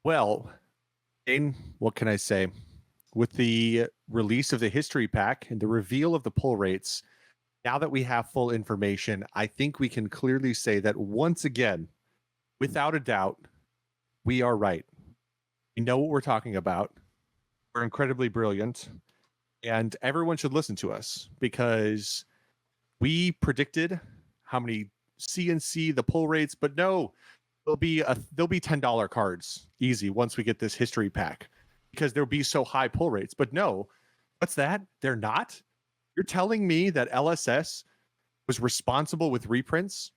Well, Dane, what can I say? With the release of the history pack and the reveal of the pull rates, now that we have full information, I think we can clearly say that once again, without a doubt, we are right. We know what we're talking about. We're incredibly brilliant, and everyone should listen to us because we predicted how many CNC the pull rates, but no, there'll be $10 cards easy once we get this history pack because there'll be so high pull rates. But no, what's that? They're not. You're telling me that LSS was responsible with reprints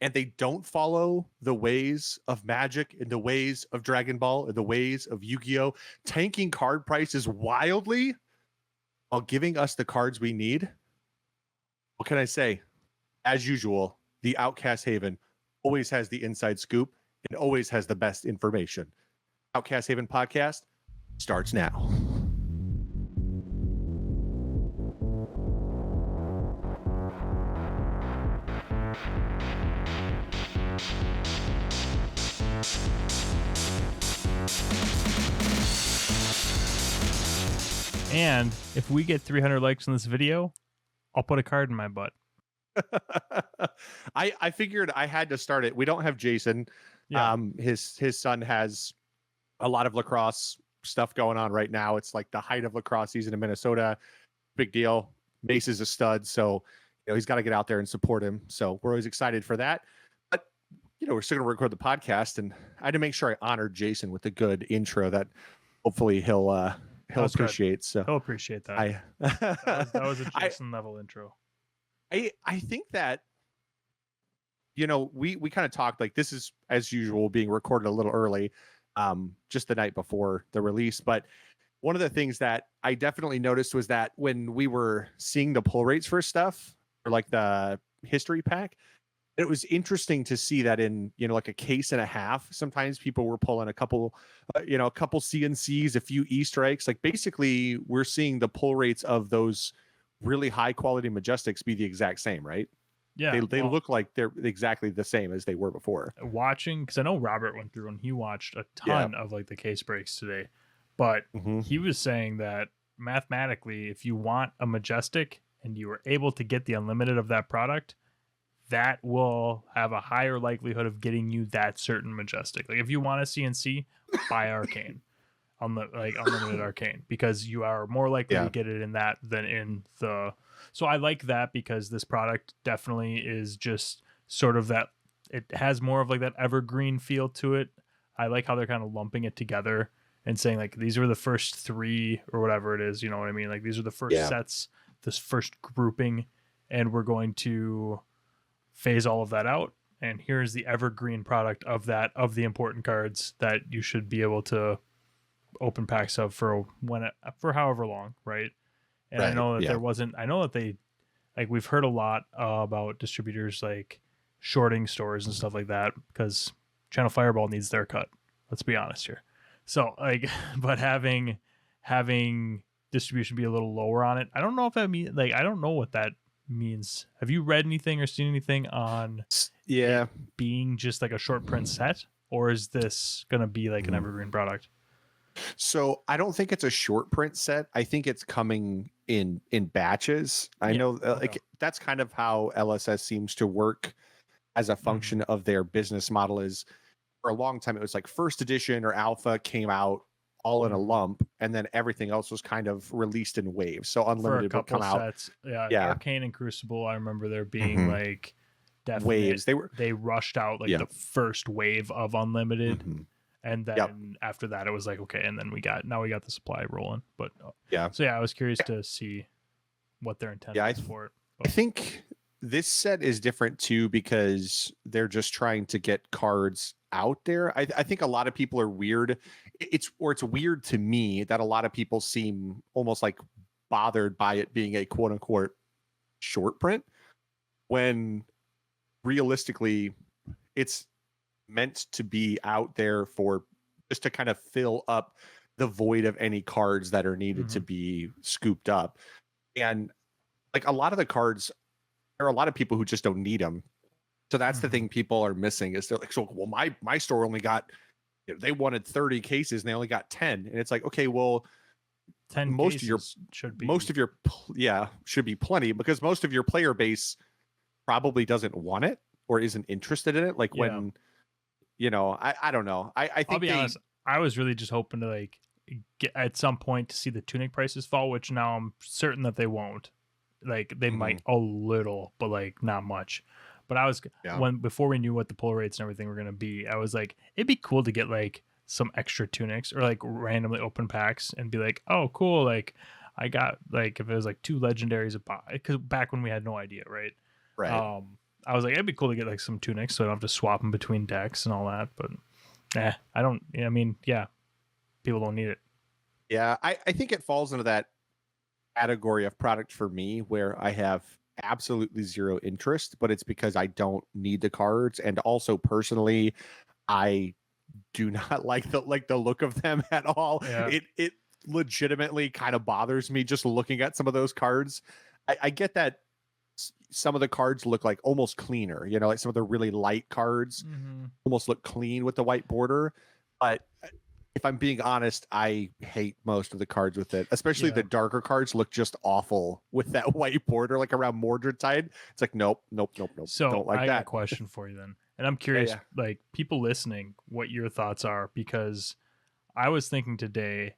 and they don't follow the ways of Magic and the ways of Dragon Ball and the ways of Yu-Gi-Oh, tanking card prices wildly while giving us the cards we need? What can I say? As usual, the Outcast Haven always has the inside scoop and always has the best information. Outcast Haven podcast starts now. And if we get 300 likes on this video, I'll put a card in my butt. I figured I had to start it. We don't have Jason. Yeah. His son has a lot of lacrosse stuff going on right now. It's like the height of lacrosse season in Minnesota. Big deal. Mace is a stud, so he's got to get out there and support him. So we're always excited for that. But we're still going to record the podcast, and I had to make sure I honored Jason with a good intro that hopefully he'll appreciate. Good. So he'll appreciate that. That was a Jason level intro. I think that we kind of talked like this is as usual being recorded a little early, just the night before the release. But one of the things that I definitely noticed was that when we were seeing the pull rates for stuff or like the history pack, it was interesting to see that in like a case and a half, sometimes people were pulling a couple CNCs, a few Easter eggs. Like basically we're seeing the pull rates of those really high quality Majestics be the exact same, right? Yeah, they look like they're exactly the same as they were before. Watching, because I know Robert went through and he watched a ton of like the case breaks today, but he was saying that mathematically, if you want a Majestic and you were able to get the unlimited of that product, that will have a higher likelihood of getting you that certain Majestic. Like if you want a CNC, buy Arcane. Unlimited Arcane, because you are more likely to get it in that than in the. So I like that because this product definitely is just sort of that. It has more of like that evergreen feel to it. I like how they're kind of lumping it together and saying like these are the first three or whatever it is. You know what I mean? Like these are the first sets, this first grouping, and we're going to phase all of that out. And here's the evergreen product of the important cards that you should be able to open packs of for however long, right? And I know that I know that they, like, we've heard a lot about distributors like shorting stores and stuff like that because Channel Fireball needs their cut. Let's be honest here. So like, but having distribution be a little lower on it, I don't know if that means, like, I don't know what that means. Have you read anything or seen anything on it being just like a short print set, or is this gonna be like an evergreen product? So I don't think it's a short print set. I think it's coming in batches. I know like that's kind of how LSS seems to work as a function of their business model. Is for a long time it was like first edition or alpha came out all in a lump, and then everything else was kind of released in waves. So unlimited would come sets. out. Arcane and Crucible, I remember there being like definite waves. They rushed out like the first wave of unlimited. And then after that, it was like, okay. And then we got the supply rolling. But I was curious to see what their intent is for it. But I think this set is different too, because they're just trying to get cards out there. I think a lot of people are weird. It's weird to me that a lot of people seem almost like bothered by it being a quote unquote short print, when realistically it's meant to be out there for just to kind of fill up the void of any cards that are needed to be scooped up. And like a lot of the cards, there are a lot of people who just don't need them. So that's the thing people are missing, is they're like, so well, my store only got they wanted 30 cases and they only got 10. And it's like, okay, well, 10 most of your cases should be should be plenty, because most of your player base probably doesn't want it or isn't interested in it. Like yeah. when, I don't know. I I'll think be honest, I was really just hoping to like get at some point to see the tunic prices fall, which now I'm certain that they won't. Like they might a little, but like not much. But I was before we knew what the pull rates and everything were gonna be, I was like, it'd be cool to get like some extra tunics or like randomly open packs and be like, oh cool, like I got like if it was like 2 legendaries a pop, because back when we had no idea, right? right. I was like, it'd be cool to get like some tunics so I don't have to swap them between decks and all that. But I don't. I mean, yeah, people don't need it. Yeah, I think it falls into that category of product for me where I have absolutely zero interest, but it's because I don't need the cards, and also personally, I do not like the look of them at all. Yeah. It legitimately kind of bothers me just looking at some of those cards. I get that some of the cards look like almost cleaner, like some of the really light cards almost look clean with the white border. But if I'm being honest, I hate most of the cards with it, especially the darker cards look just awful with that white border, like around Mordred Tide. It's like, nope. So don't like I that. got a question for you then. And I'm curious, like people listening, what your thoughts are, because I was thinking today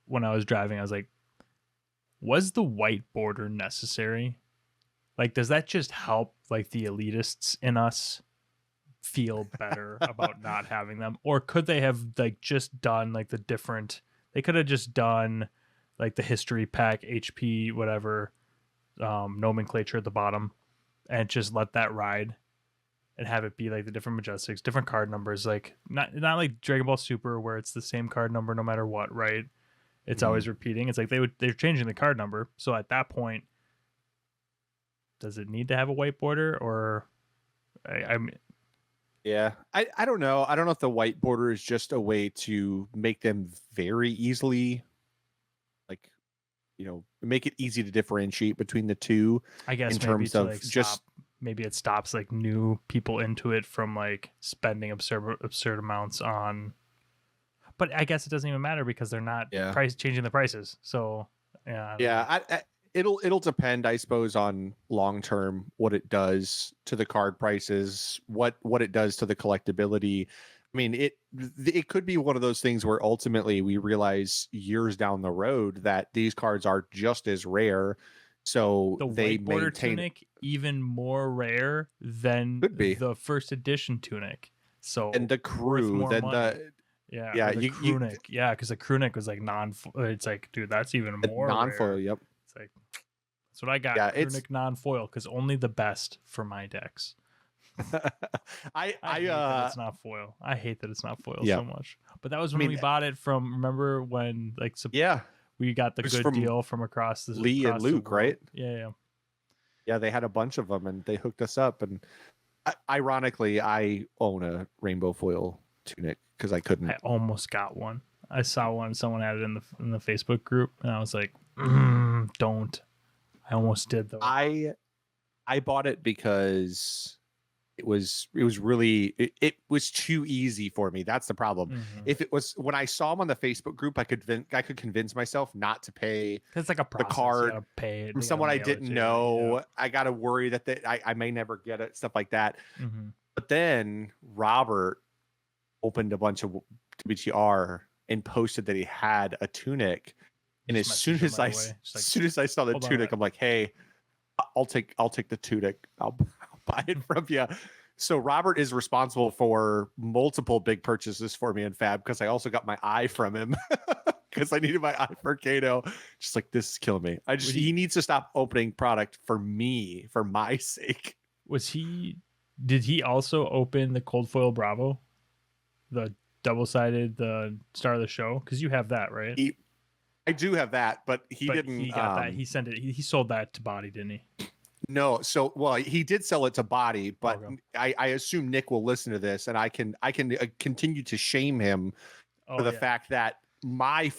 when I was driving, I was like, was the white border necessary? Like, does that just help like the elitists in us feel better about not having them? Or could they have like just done like they could have just done like the history pack, HP, whatever, nomenclature at the bottom and just let that ride and have it be like the different majestics, different card numbers, like not like Dragon Ball Super where it's the same card number no matter what, right? It's always repeating. It's like they're changing the card number. So at that point, does it need to have a white border? Or I mean, yeah, I don't know. I don't know if the white border is just a way to make them very easily, like, make it easy to differentiate between the two. I guess in maybe terms to of like just maybe it stops like new people into it from like spending absurd amounts on. But I guess it doesn't even matter because they're not changing the prices. So yeah, it'll depend, I suppose, on long term what it does to the card prices, what it does to the collectability. I mean, it could be one of those things where ultimately we realize years down the road that these cards are just as rare. So the they white border maintain tunic even more rare than could be the first edition tunic. So and the crew, then money. the crew neck. Yeah, because the crew neck was like it's like, dude, that's even more non-foil. rare. Yep. It's like that's what I got. Yeah, crew neck non-foil because only the best for my decks. I hate that it's not foil. I hate that it's not foil so much. But that was when we bought it from. Remember when like we got the good deal from across the Lee and Luke, right? Yeah. They had a bunch of them and they hooked us up. And ironically, I own a rainbow foil tunic because I couldn't. I almost got one. I saw one. Someone had it in the Facebook group, and I was like, "Don't." I almost did though. I bought it because it was really it was too easy for me. That's the problem. If it was when I saw them on the Facebook group, I could convince myself not to pay. It's like a process. The card, you gotta pay it from someone I didn't know. Yeah. I gotta worry that I may never get it, stuff like that. But then Robert opened a bunch of WTR and posted that he had a tunic. And as soon as I saw the tunic, I'm like, hey, I'll take the tunic. I'll buy it from you. So Robert is responsible for multiple big purchases for me in Fab because I also got my eye from him because I needed my eye for Kano. Just like, this is killing me. He needs to stop opening product for me, for my sake. Did he also open the Cold Foil Bravo? The double-sided, the star of the show? Because you have that, right? I do have that, but he didn't. He got that. He sent it. He sold that to Body, didn't he? No. So, well, he did sell it to Body, but I assume Nick will listen to this, and I can continue to shame him for the fact that my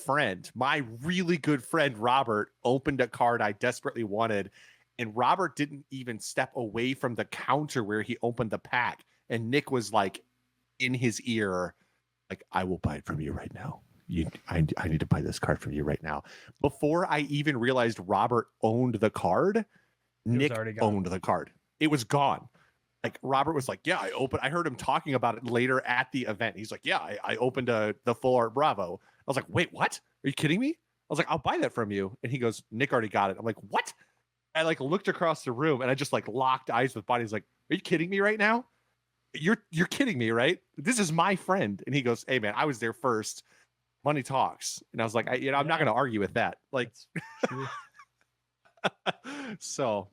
really good friend Robert opened a card I desperately wanted, and Robert didn't even step away from the counter where he opened the pack, and Nick was like in his ear, Like, I will buy it from you right now. I need to buy this card from you right now. Before I even realized Robert owned the card, It was Nick already gone. owned the card. It was gone. Like, Robert was like, yeah, I heard him talking about it later at the event. He's like, yeah, I opened the full art Bravo. I was like, wait, what? Are you kidding me? I was like, I'll buy that from you. And he goes, Nick already got it. I'm like, what? I like looked across the room and I just like locked eyes with Bonnie. He's like, are you kidding me right now? You're kidding me, right? This is my friend. And he goes, hey man, I was there first. Money talks. And I was like, I'm not going to argue with that. Like, true. So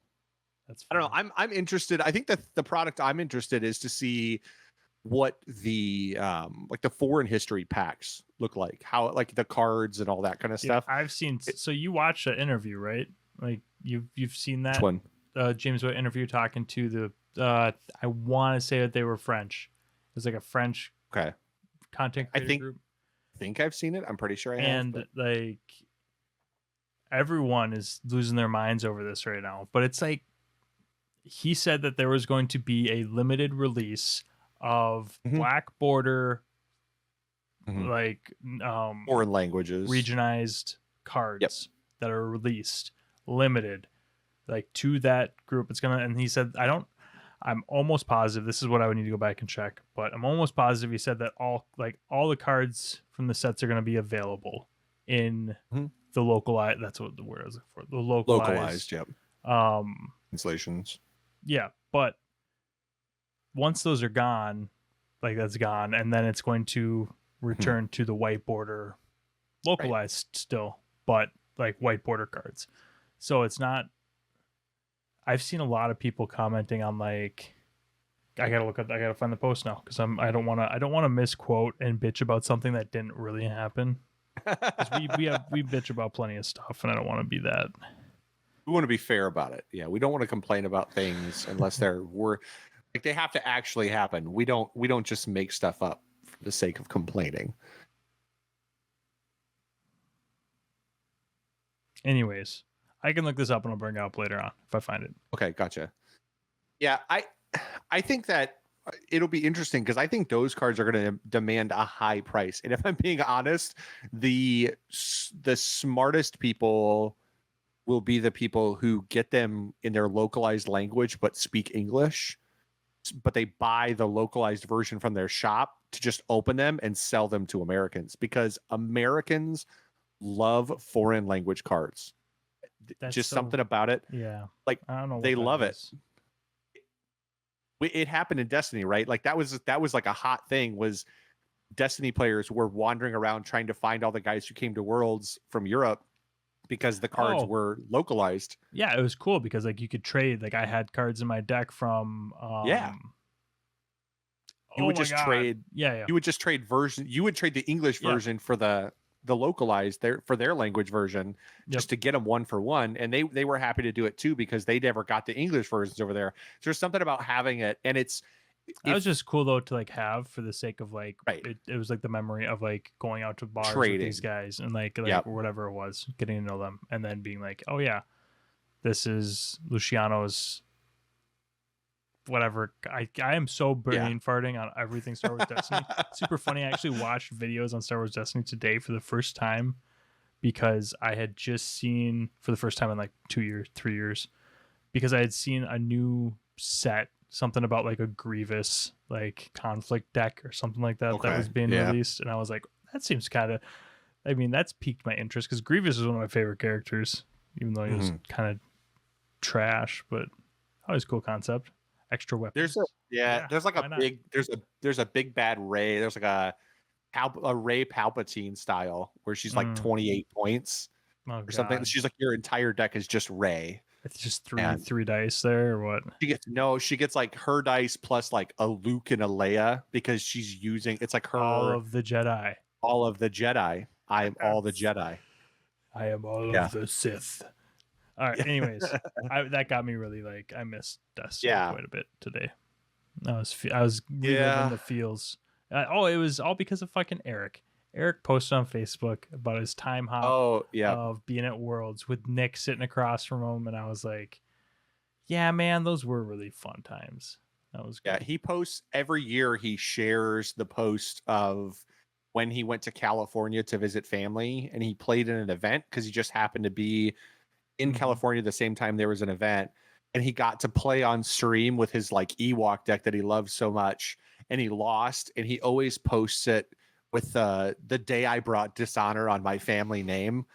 That's I don't know. I'm interested. I think that the product I'm interested is to see what the like the foreign history packs look like, how like the cards and all that kind of stuff. I've seen. So you watched the interview, right? Like you've seen that. Which one? James White interview talking to the. I want to say that they were French. It was like a French content creator group. I think I've seen it. I'm pretty sure I have. And like everyone is losing their minds over this right now. But it's like he said that there was going to be a limited release of black border like foreign languages regionized cards that are released limited like to that group. It's gonna, and he said I'm almost positive, this is what I would need to go back and check, but I'm almost positive he said that all the cards from the sets are going to be available in the localized, that's what the word I was looking for, the localized translations. Yeah, but once those are gone, like that's gone, and then it's going to return to the white border localized still, but like white border cards. So it's not, I've seen a lot of people commenting on like, I gotta find the post now because I don't want to misquote and bitch about something that didn't really happen. we bitch about plenty of stuff, and I don't want to be that. We want to be fair about it. Yeah, we don't want to complain about things unless like they have to actually happen. We don't just make stuff up for the sake of complaining. Anyways, I can look this up and I'll bring it up later on if I find it. Okay, gotcha. Yeah, I think that it'll be interesting because I think those cards are going to demand a high price. And if I'm being honest, the smartest people will be the people who get them in their localized language but speak English, but they buy the localized version from their shop to just open them and sell them to Americans, because Americans love foreign language cards. That's just something about it. Yeah. Like, I don't know, they love it. It happened in Destiny, right? Like that was like a hot thing, was Destiny players were wandering around trying to find all the guys who came to Worlds from Europe because the cards were localized. Yeah, it was cool because like you could trade. Like I had cards in my deck from you would just trade. Yeah. You would just trade version. You would trade the English version for the localized for their language version, just to get them 1-for-1, and they were happy to do it too because they never got the English versions over there. So there's something about having it, and it was just cool though to like have for the sake of like it was like the memory of like going out to bars trading with these guys and like or whatever it was, getting to know them, and then being like, oh yeah, this is Luciano's whatever. I am so brain farting on everything Star Wars Destiny. Super funny. I actually watched videos on Star Wars Destiny today for the first time because I had just seen, for the first time in like 2 years, 3 years, because I had seen a new set, something about like a Grievous like conflict deck or something like that that was being released, and I was like, that seems kind of, I mean, that's piqued my interest because Grievous is one of my favorite characters, even though he was kind of trash, but always cool concept. Extra weapons. There's like a big there's a big bad Rey. There's like a Rey Palpatine style where she's like 28 points or something. She's like, your entire deck is just Rey. It's just three dice there or what? She gets like her dice plus like a Luke and a Leia because she's using, it's like her all of the Jedi. I am all the Jedi. I am all of the Sith. All right. Anyways, that got me really like, I missed Destiny quite a bit today. I was reliving the feels. It was all because of fucking Eric. Eric posted on Facebook about his time hop of being at Worlds with Nick sitting across from him, and I was like, yeah, man, those were really fun times. That was good. He posts every year. He shares the post of when he went to California to visit family, and he played in an event because he just happened to be in California the same time there was an event, and he got to play on stream with his like Ewok deck that he loves so much, and he lost, and he always posts it with the day I brought dishonor on my family name.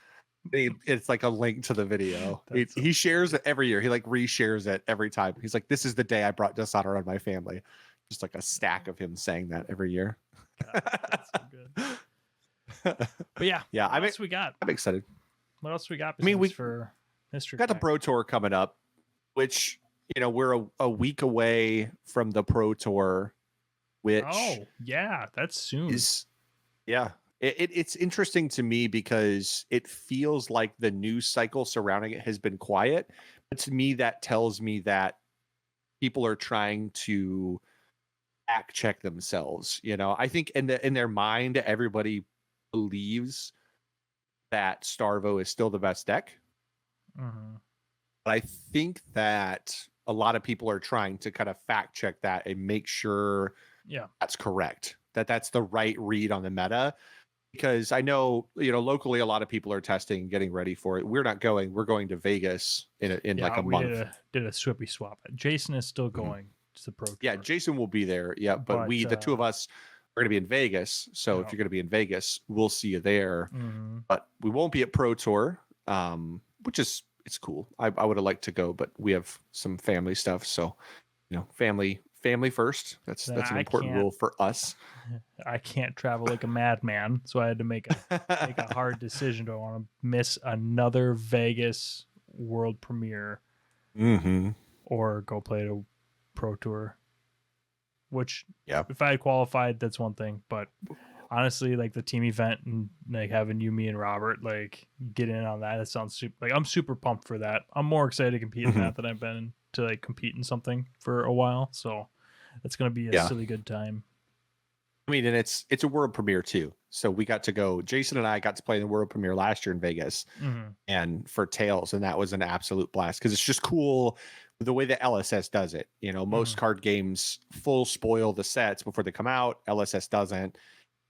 It's like a link to the video. He shares it every year. He like reshares it every time. He's like, this is the day I brought dishonor on my family. Just like a stack of him saying that every year. God, that's so good. But yeah, yeah. What else we got? I'm excited. What else we got? We for history. Got the Pro Tour coming up, which we're a week away from the Pro Tour, which that's soon. It's interesting to me because it feels like the news cycle surrounding it has been quiet, but to me that tells me that people are trying to fact check themselves. I think in their mind everybody believes that Starvo is still the best deck. But I think that a lot of people are trying to kind of fact check that and make sure that's correct, that's the right read on the meta. Because I know, locally, a lot of people are testing, getting ready for it. We're not going. We're going to Vegas in like a month. We did a swippy swap. Jason is still going to the Pro Tour. Yeah, Jason will be there. Yeah, but we, the two of us, are going to be in Vegas. So if you're going to be in Vegas, we'll see you there. But we won't be at Pro Tour, which is it's cool. I would have liked to go, but we have some family stuff. So, family first. That's an important rule for us. I can't travel like a madman, so I had to make a hard decision. Do I want to miss another Vegas world premiere, or go play a Pro Tour? Which, if I had qualified, that's one thing. But honestly, like the team event and like having you, me, and Robert like get in on that, sounds super. Like I'm super pumped for that. I'm more excited to compete in that than I've been to like compete in something for a while. So it's gonna be a silly good time. I mean, and it's a world premiere too. So we got to go. Jason and I got to play in the world premiere last year in Vegas, and for Tails, and that was an absolute blast because it's just cool the way that LSS does it. Most card games full spoil the sets before they come out. LSS doesn't,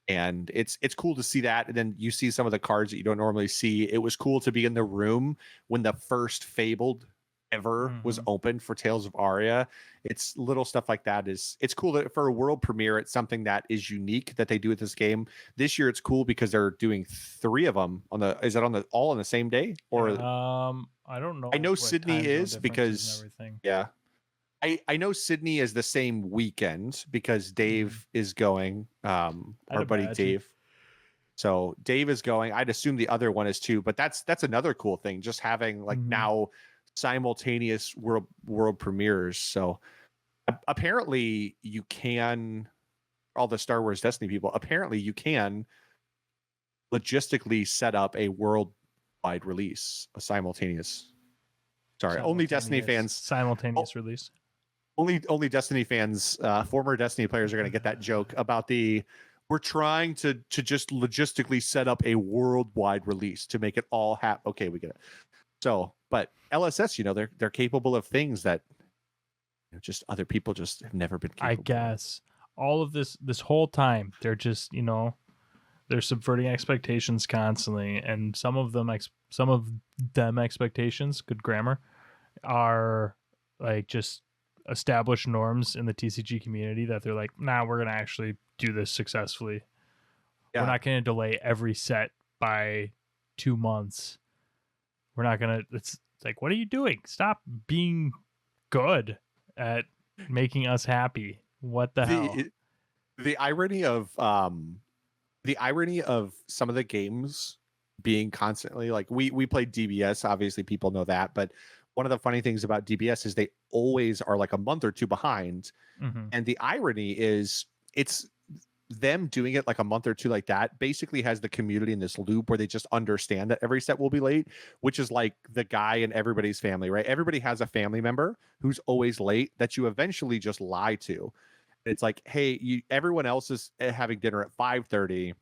and it's cool to see that. And then you see some of the cards that you don't normally see. It was cool to be in the room when the first Fabled ever was open for Tales of Aria. It's little stuff like that. It's cool that for a world premiere, it's something that is unique that they do with this game. This year it's cool because they're doing 3 of them all on the same day, or I don't know. I know Sydney is because I know Sydney is the same weekend because Dave is going, our buddy Dave. So Dave is going. I'd assume the other one is too, but that's another cool thing, just having like now simultaneous world premieres. So apparently you can, all the Star Wars Destiny people, apparently you can logistically set up a worldwide release, a simultaneous. Sorry, only Destiny fans. Simultaneous release. Only Destiny fans, former Destiny players are going to get that joke about we're trying to just logistically set up a worldwide release to make it all happen. Okay, we get it. So, but LSS, they're capable of things that just other people just have never been capable I guess all of this whole time, they're just, they're subverting expectations constantly. And some of them expectations, good grammar, are like just established norms in the TCG community that they're like, nah, we're going to actually do this successfully. Yeah. We're not going to delay every set by 2 months. We're not going to, it's like, what are you doing? Stop being good at making us happy. What the hell? The irony of some of the games being constantly like, we played DBS, obviously people know that, but one of the funny things about DBS is they always are like a month or two behind. And the irony is it's them doing it like a month or two like that basically has the community in this loop where they just understand that every set will be late, which is like the guy in everybody's family, right? Everybody has a family member who's always late that you eventually just lie to. It's like, hey, everyone else is having dinner at 5:30.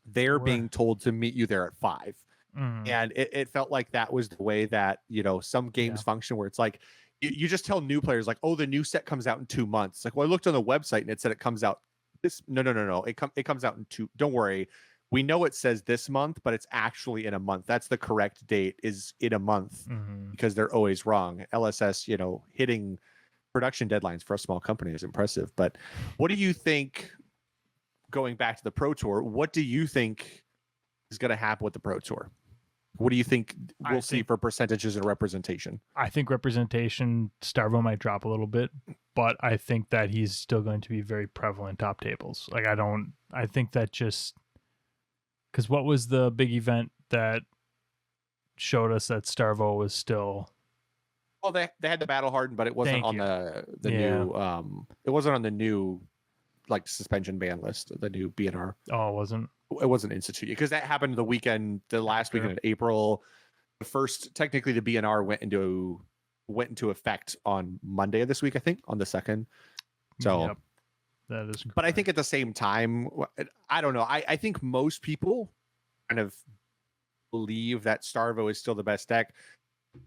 They're being told to meet you there at 5. And it felt like that was the way that, some games function, where it's like, you just tell new players like, oh, the new set comes out in 2 months. Like, well, I looked on the website and it said it comes out This no. It comes out in two. Don't worry. We know it says this month, but it's actually in a month. That's the correct date is in a month because they're always wrong. LSS, hitting production deadlines for a small company is impressive. But what do you think, going back to the Pro Tour, what do you think is going to happen with the Pro Tour? What do you think we'll see for percentages and representation? I think representation, Starvo might drop a little bit, but I think that he's still going to be very prevalent top tables. Like, I think that just, because what was the big event that showed us that Starvo was still... Well, they had the Battle Hardened, but it wasn't on the new, it wasn't on the new, like, suspension ban list, the new BNR. Oh, it wasn't? It wasn't instituted because that happened the last weekend of April. The first, technically, the BNR went into effect on Monday of this week, I think, on the 2nd. So, yep, that is correct. But I think at the same time, I don't know. I think most people kind of believe that Starvo is still the best deck.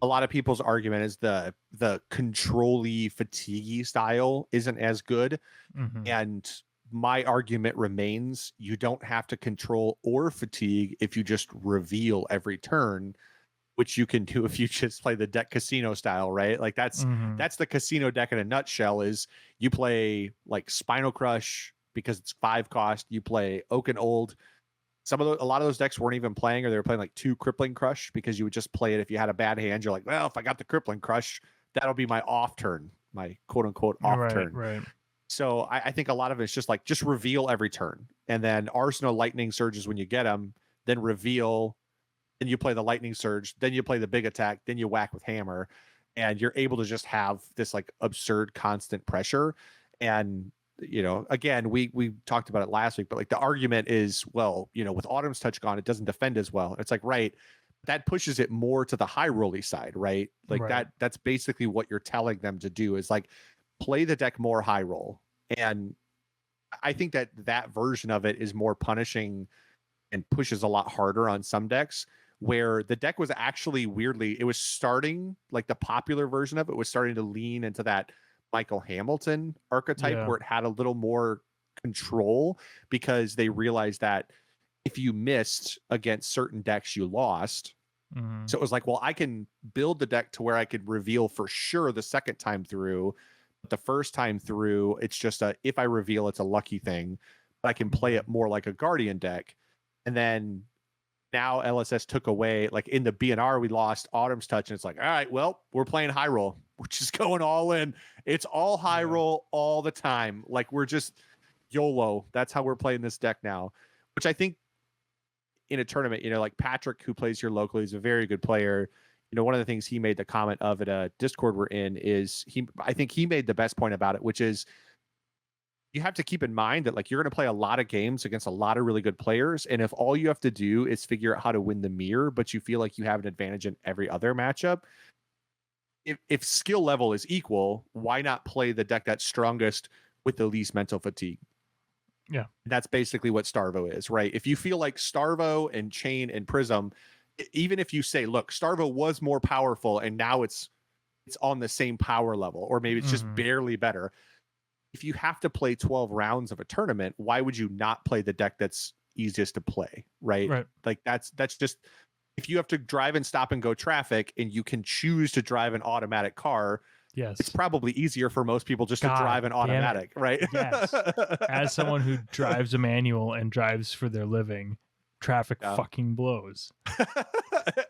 A lot of people's argument is the control-y, fatigue-y style isn't as good, and my argument remains you don't have to control or fatigue if you just reveal every turn, which you can do if you just play the deck casino style, right? Like that's the casino deck in a nutshell. Is you play like Spinal Crush because it's 5 cost, you play Oak and Old. A lot of those decks weren't even playing, or they were playing like 2 Crippling Crush because you would just play it if you had a bad hand. You're like, well, if I got the Crippling Crush, that'll be my off turn, my quote unquote off turn. Right. So I think a lot of it's just reveal every turn, and then Arsenal Lightning Surges when you get them, then reveal, then you play the Lightning Surge, then you play the big attack, then you whack with Hammer, and you're able to just have this like absurd constant pressure. And again, we talked about it last week, but like the argument is, well, with Autumn's Touch gone, it doesn't defend as well. It's like, right, that pushes it more to the high rolly side, right? Like that's basically what you're telling them to do is like play the deck more high roll. And I think that version of it is more punishing and pushes a lot harder on some decks, where the deck was actually weirdly, it was starting, like the popular version of it was starting to lean into that Michael Hamilton archetype where it had a little more control because they realized that if you missed against certain decks, you lost. So it was like, well, I can build the deck to where I could reveal for sure the second time through. But the first time through, it's just if I reveal, it's a lucky thing, but I can play it more like a Guardian deck. And then now LSS took away, like in the BNR, we lost Autumn's Touch, and it's like, all right, well, we're playing high roll. We're just going all in. It's all high roll all the time. Like we're just YOLO. That's how we're playing this deck now, which I think in a tournament, like Patrick, who plays here locally, is a very good player. One of the things he made the comment of at a Discord we're in is I think he made the best point about it, which is you have to keep in mind that like you're going to play a lot of games against a lot of really good players. And if all you have to do is figure out how to win the mirror, but you feel like you have an advantage in every other matchup, if skill level is equal, why not play the deck that's strongest with the least mental fatigue? Yeah. That's basically what Starvo is, right? If you feel like Starvo and Chain and Prism, even if you say, look, Starvo was more powerful and now it's on the same power level, or maybe it's just barely better. If you have to play 12 rounds of a tournament, why would you not play the deck that's easiest to play, right? Like that's just, if you have to drive and stop and go traffic and you can choose to drive an automatic car, it's probably easier for most people just to drive an automatic, right? Yes. As someone who drives a manual and drives for their living, traffic fucking blows.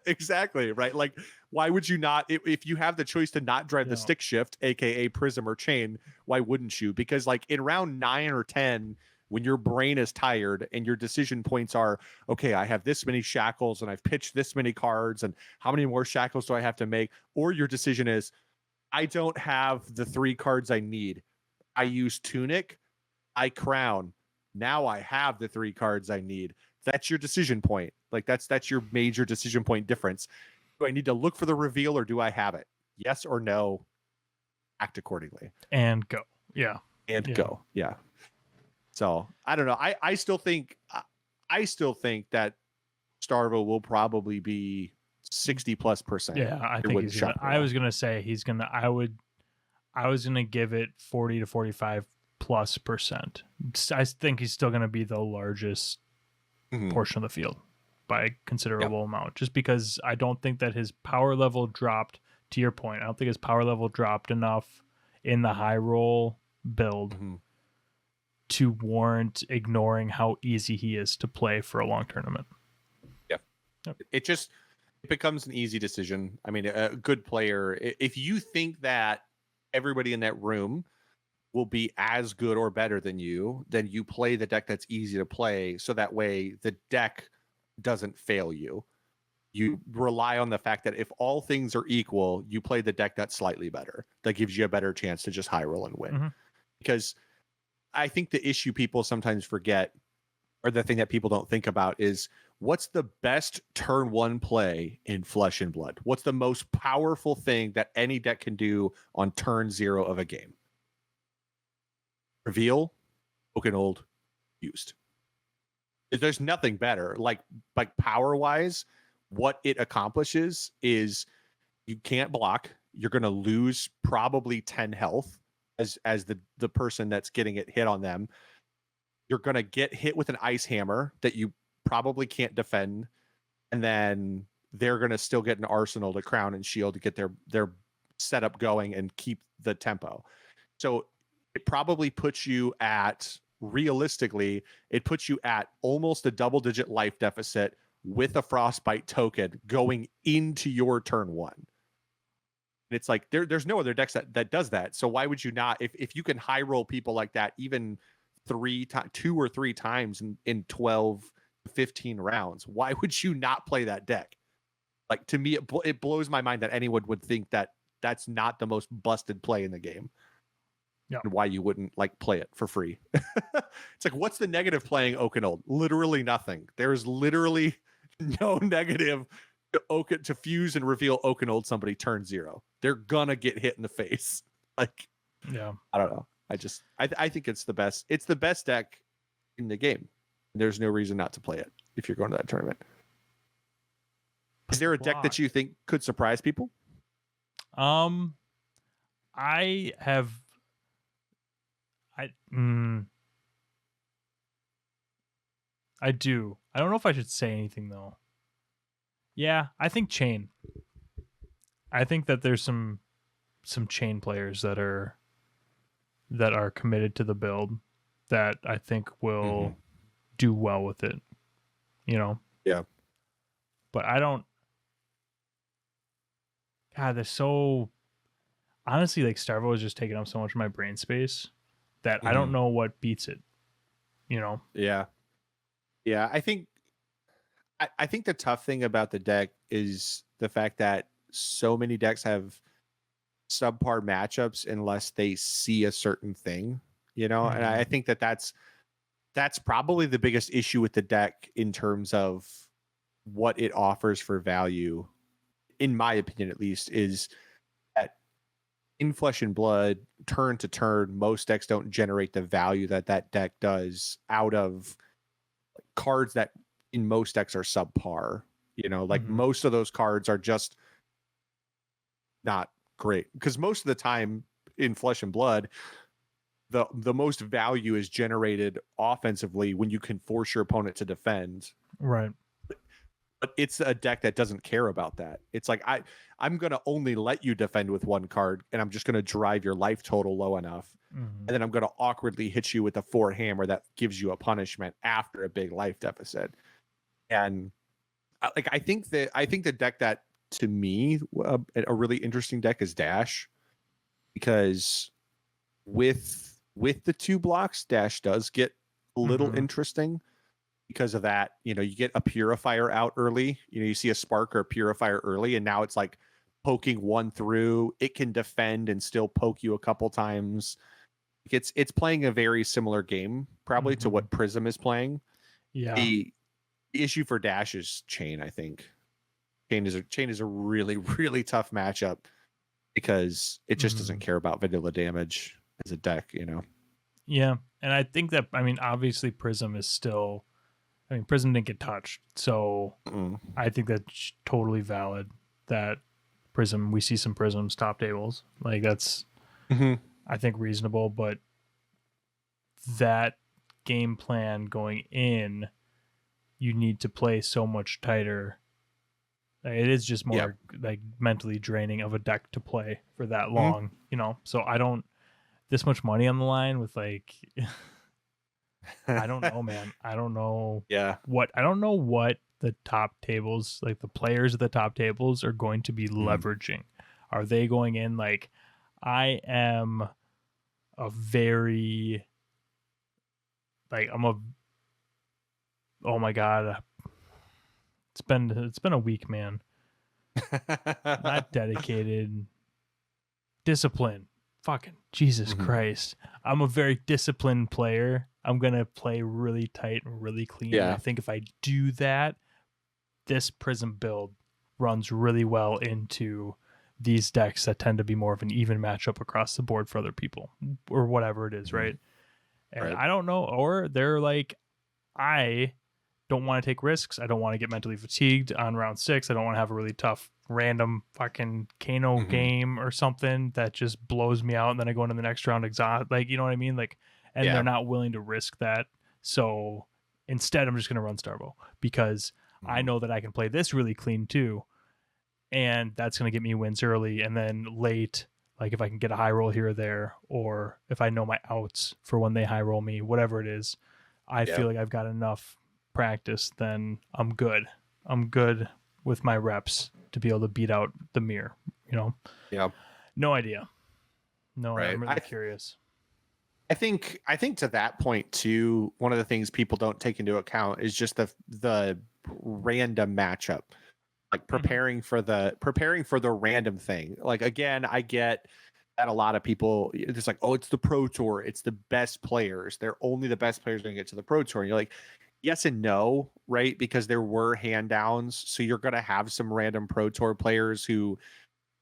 Exactly, right? Like, why would you not, if you have the choice to not drive the stick shift, aka Prism or Chain, why wouldn't you? Because like in round 9 or 10, when your brain is tired and your decision points are, okay, I have this many shackles and I've pitched this many cards, and how many more shackles do I have to make? Or your decision is, I don't have the 3 cards I need. I use Tunic, I Crown. Now I have the 3 cards I need. That's your decision point. Like that's your major decision point difference. Do I need to look for the reveal or do I have it? Yes or no? Act accordingly. And go. Yeah. And go. Yeah. So I don't know. I still think that Starvo will probably be 60+%. Yeah, I think I was gonna say he's gonna. I was gonna give it 40 to 45 plus percent. I think he's still going to be the largest portion of the field by a considerable amount, just because I don't think that his power level dropped. To your point, I don't think his power level dropped enough in the high roll build to warrant ignoring how easy he is to play for a long tournament. It becomes an easy decision. I mean, a good player, if you think that everybody in that room will be as good or better than you, then you play the deck that's easy to play, so that way the deck doesn't fail you. You rely on the fact that if all things are equal, you play the deck that's slightly better, that gives you a better chance to just high roll and win. Because I think the issue people sometimes forget, or the thing that people don't think about, is what's the best turn one play in Flesh and Blood? What's the most powerful thing that any deck can do on turn 0 of a game? Reveal, Broken Old, used. There's nothing better. Like power wise, what it accomplishes is you can't block. You're going to lose probably 10 health as the person that's getting it hit on them. You're going to get hit with an ice hammer that you probably can't defend, and then they're going to still get an arsenal to crown and shield to get their setup going and keep the tempo. So it probably puts you at, realistically, it puts you at almost a double-digit life deficit with a Frostbite token going into your turn 1. And it's like there's no other decks that does that. So why would you not? If you can high roll people like that, even 2 or 3 times in 12 to 15 rounds, why would you not play that deck? Like, to me, it blows my mind that anyone would think that that's not the most busted play in the game. And why you wouldn't play it for free. It's like, what's the negative playing Oakenold? Literally nothing. There's literally no negative to fuse and reveal Oakenold somebody turn 0. They're gonna get hit in the face. I don't know. I think it's the best. It's the best deck in the game. There's no reason not to play it if you're going to that tournament. Is there a deck that you think could surprise people? I do. I don't know if I should say anything though. Yeah, I think Chain. I think that there's some Chain players that are committed to the build that I think will do well with it. Yeah. But I don't. God, they're so. Honestly, Starvo is just taking up so much of my brain space that I don't know what beats it. Yeah. Yeah, I think the tough thing about the deck is the fact that so many decks have subpar matchups unless they see a certain thing, and I think that's probably the biggest issue with the deck in terms of what it offers for value, in my opinion at least, is that in Flesh and Blood, turn to turn, most decks don't generate the value that deck does out of cards that in most decks are subpar. Most of those cards are just not great, because most of the time in Flesh and Blood, the most value is generated offensively when you can force your opponent to defend. Right. But it's a deck that doesn't care about that. It's like, I'm going to only let you defend with 1 card, and I'm just going to drive your life total low enough. And then I'm going to awkwardly hit you with a 4 hammer that gives you a punishment after a big life deficit. And I think the deck that, to me, a really interesting deck is Dash, because with the 2 blocks, Dash does get a little interesting. Because of that, you get a Purifier out early. You see a Spark or a Purifier early, and now it's like poking 1 through. It can defend and still poke you a couple times. It's playing a very similar game probably to what Prism is playing. Yeah. The issue for Dash is Chain. I think Chain is a really, really tough matchup because it just doesn't care about vanilla damage as a deck. Yeah, and I think that, obviously Prism is still. Prism didn't get touched, so I think that's totally valid. That Prism, we see some Prisms top tables, that's I think reasonable, but that game plan going in, you need to play so much tighter. It is just more like mentally draining of a deck to play for that long, you know. So I don't this much money on the line with like I don't know, man. I don't know what the top tables, like the players of the top tables are going to be leveraging. Are they going in like I am a very like I'm a oh my god. It's been a week, man. Not dedicated. Discipline. Fucking Jesus Christ. I'm a very disciplined player. I'm going to play really tight and really clean. And I think if I do that, this Prism build runs really well into these decks that tend to be more of an even matchup across the board for other people or whatever it is, right? And I don't know, or they're like, I don't want to take risks. I don't want to get mentally fatigued on round 6. I don't want to have a really tough random fucking Kano game or something that just blows me out and then I go into the next round exhaust. Like, you know what I mean? Like, and they're not willing to risk that. So instead, I'm just going to run Starvo because I know that I can play this really clean too. And that's going to get me wins early. And then late, like if I can get a high roll here or there, or if I know my outs for when they high roll me, whatever it is, I feel like I've got enough practice, then I'm good. I'm good with my reps to be able to beat out the mirror, you know? Yeah. No idea. No, I'm really curious. I think to that point too, one of the things people don't take into account is just the random matchup. Like preparing for the random thing. Like again, I get that a lot of people it's like, oh, it's the Pro Tour, it's the best players. They're only the best players going to get to the Pro Tour. And you're like, yes and no, right? Because there were hand downs. So you're going to have some random Pro Tour players who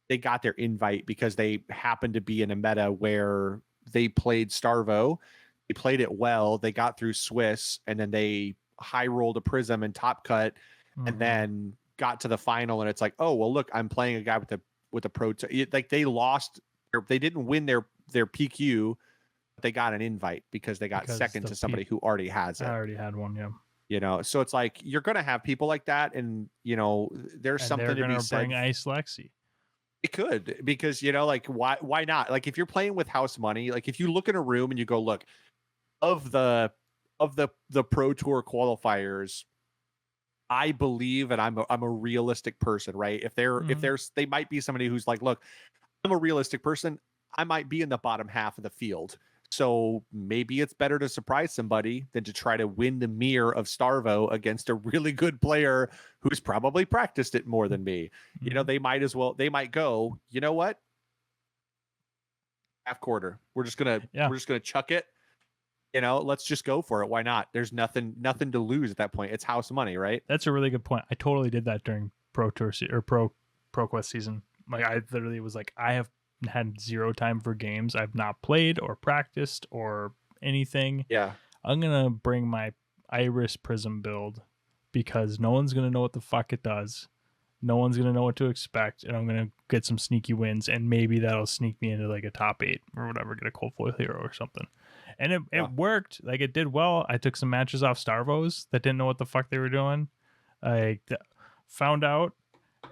they got their invite because they happened to be in a meta where they played Starvo. They played it well. They got through Swiss and then they high rolled a Prism and top cut and then got to the final. And it's like, oh, well, look, I'm playing a guy with a Pro Tour. Like they lost, they didn't win their PQ. They got an invite because they got second to somebody who already has it. I already had one, yeah. You know, so it's like you're going to have people like that, and you know, there's something to be said. Bring Ice Lexi. It could, because you know, like why not? Like if you're playing with house money, like if you look in a room and you go, look, of the Pro Tour qualifiers, I believe, and I'm a realistic person, right? If they might be somebody who's like, look, I'm a realistic person. I might be in the bottom half of the field. So maybe it's better to surprise somebody than to try to win the mirror of Starvo against a really good player who's probably practiced it more than me. You know, they might go, you know what? Half quarter. We're just gonna chuck it. You know, let's just go for it. Why not? There's nothing to lose at that point. It's house money, right? That's a really good point. I totally did that during Pro Tour or Pro Quest season. Like I literally was like, I have had zero time for games I've not played or practiced or anything. Yeah. I'm going to bring my Iris Prism build because no one's going to know what the fuck it does. No one's going to know what to expect. And I'm going to get some sneaky wins. And maybe that'll sneak me into like a top 8 or whatever, get a cold foil hero or something. And it worked. Like it did well. I took some matches off Starvos that didn't know what the fuck they were doing. I found out,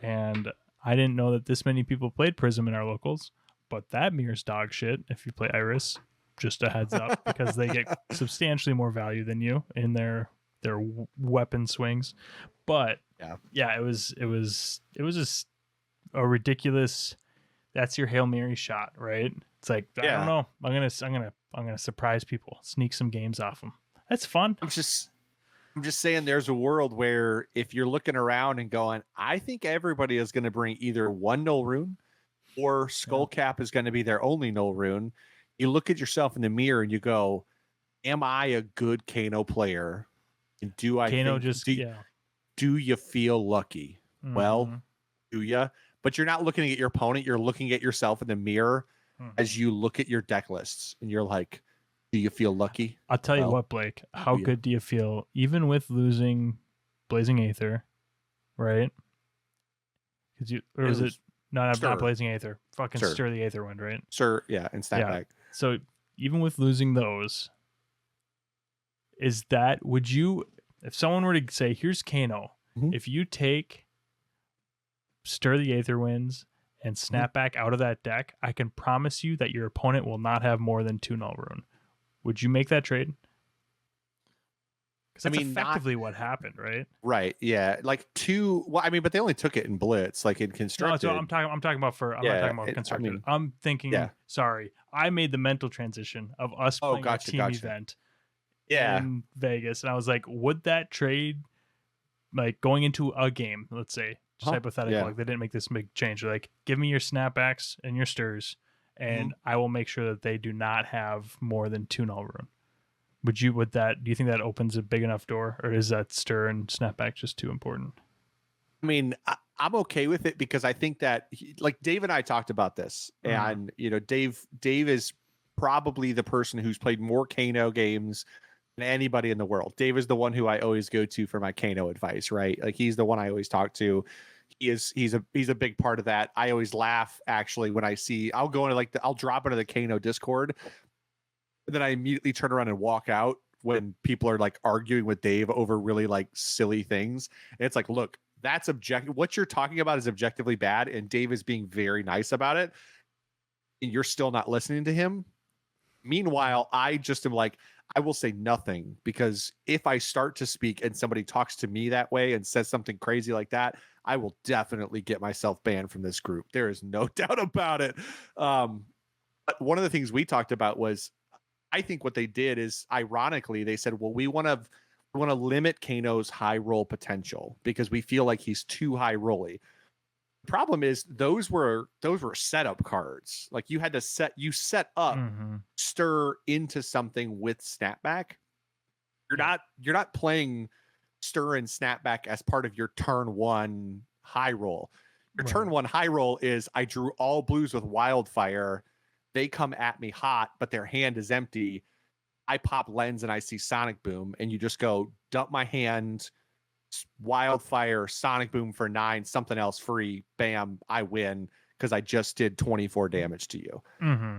and I didn't know that this many people played Prism in our locals, but that mirror's dog shit if you play Iris. Just a heads up, because they get substantially more value than you in their weapon swings. But yeah, it was just a ridiculous. That's your Hail Mary shot, right? It's like I don't know. I'm gonna surprise people, sneak some games off them. That's fun. I'm just saying there's a world where if you're looking around and going, I think everybody is going to bring either one null rune or Skullcap is going to be their only null rune. You look at yourself in the mirror and you go, am I a good Kano player? And do I Kano do you feel lucky? Well, do you? But you're not looking at your opponent. You're looking at yourself in the mirror as you look at your deck lists, and you're like, do you feel lucky? I'll tell you what, Blake. How good do you feel, even with losing Blazing Aether, right? Because not Blazing Aether. Fucking Stir the Aether Wind, right? Sure, yeah, and Snapback. So even with losing those, is that would you, if someone were to say, here's Kano, if you take Stir the Aether Winds and snap back out of that deck, I can promise you that your opponent will not have more than 2 Null Rune. Would you make that trade? Because that's effectively what happened, right? Right. Yeah. Like 2. Well, I mean, but they only took it in Blitz, like in Constructed. No, I'm talking about Constructed. I'm thinking. Yeah. Sorry, I made the mental transition of us playing a team event. In Vegas, and I was like, would that trade, like going into a game, let's say, just hypothetical, like they didn't make this big change. They're like, give me your snapbacks and your stirs, and I will make sure that they do not have more than 2 Null Rune. Do you think that opens a big enough door, or is that stir and snapback just too important? I mean, I'm okay with it because I think that like Dave and I talked about this, and Dave is probably the person who's played more Kano games than anybody in the world. Dave is the one who I always go to for my Kano advice, right? Like he's the one I always talk to. He's a big part of that. I always laugh actually when I see, I'll go into I'll drop into the Kano Discord, and then I immediately turn around and walk out when people are like arguing with Dave over really like silly things. And it's like, look, that's objective. What you're talking about is objectively bad, and Dave is being very nice about it. And you're still not listening to him. Meanwhile, I just am like, I will say nothing, because if I start to speak and somebody talks to me that way and says something crazy like that, I will definitely get myself banned from this group. There is no doubt about it. But one of the things we talked about was, I think what they did is, ironically, they said, well, we want to limit Kano's high roll potential because we feel like he's too high rolly. Problem is those were setup cards. Like you had to set up stir into something with snapback. You're not playing stir and snapback as part of your turn 1 high roll. Your turn 1 high roll is, I drew all blues with wildfire. They come at me hot, but their hand is empty. I pop lens and I see Sonic Boom, and you just go dump my hand, wildfire, Sonic Boom for 9, something else free, bam, I win because I just did 24 damage to you.